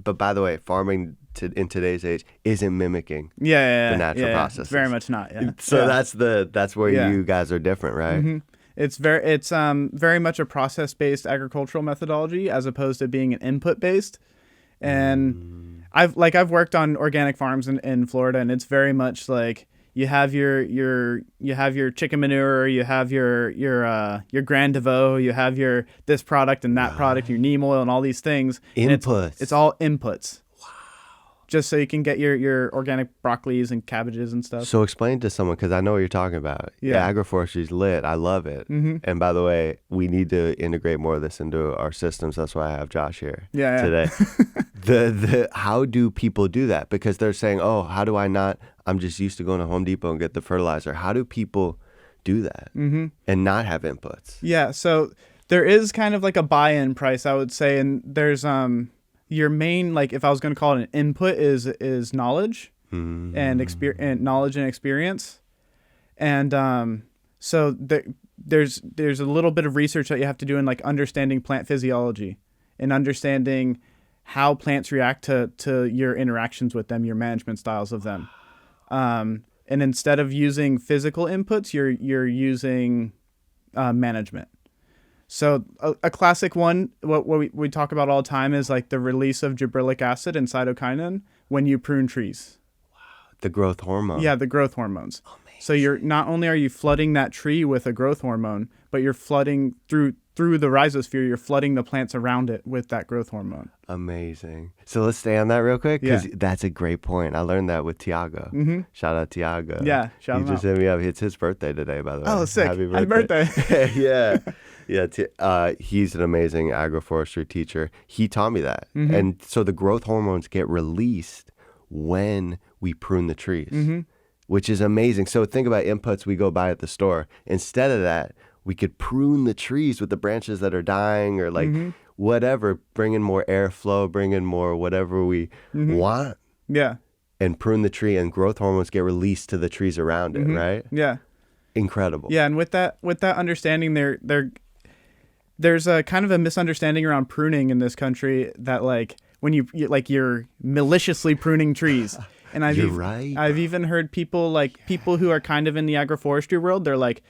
but by the way, farming in today's age isn't mimicking the natural processes. Very much not. Yeah. So that's where you guys are different, right? Mm-hmm. It's very much a process-based agricultural methodology as opposed to being an input-based. And I've worked on organic farms in Florida, and it's very much like you have your chicken manure, you have your Grand Deveau, you have your this product and that product, your neem oil, and all these things. Inputs. It's all inputs. Just so you can get your organic broccolis and cabbages and stuff. So explain to someone, because I know what you're talking about. Yeah, Agroforestry's lit. I love it. Mm-hmm. And by the way, we need to integrate more of this into our systems. That's why I have Josh here today. How do people do that? Because they're saying, oh, how do I not? I'm just used to going to Home Depot and get the fertilizer. How do people do that and not have inputs? Yeah, so there is kind of like a buy-in price, I would say, and there's your main, like, if I was going to call it an input, is knowledge and knowledge and experience. And so there's a little bit of research that you have to do in like understanding plant physiology and understanding how plants react to your interactions with them, your management styles of them. And instead of using physical inputs, you're using management. So a classic one, what we talk about all the time is like the release of gibberellic acid and cytokinin when you prune trees. Wow, the growth hormone. Yeah, the growth hormones. Amazing. So you're not only are you flooding that tree with a growth hormone, but you're flooding through the rhizosphere. You're flooding the plants around it with that growth hormone. Amazing. So let's stay on that real quick because that's a great point. I learned that with Tiago. Mm-hmm. Shout out Tiago. Yeah, shout out. He just hit me up. It's his birthday today, by the way. Oh, sick! Happy birthday! Yeah. He's an amazing agroforestry teacher. He taught me that, and so the growth hormones get released when we prune the trees, which is amazing. So think about inputs we go buy at the store. Instead of that, we could prune the trees with the branches that are dying or like whatever, bring in more airflow, bring in more whatever we want. Yeah. And prune the tree, and growth hormones get released to the trees around it, right? Yeah. Incredible. Yeah, and with that understanding, there's a kind of a misunderstanding around pruning in this country that like when you're maliciously pruning trees. And I've even heard people who are kind of in the agroforestry world, they're like,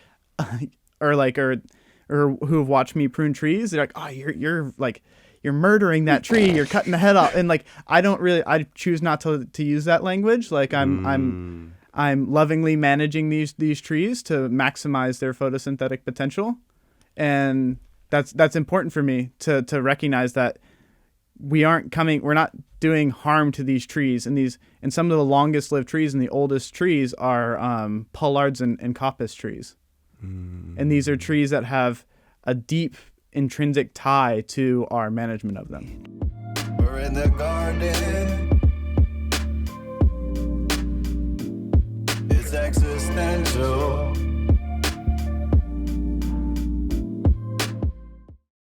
or who have watched me prune trees, they're like, oh, you're murdering that tree, you're cutting the head off. And like, I choose not to use that language. Like I'm lovingly managing these trees to maximize their photosynthetic potential. And that's important for me to recognize that we're not doing harm to these trees. And some of the longest lived trees and the oldest trees are pollards and coppice trees. And these are trees that have a deep intrinsic tie to our management of them. We're in the garden. It's existential.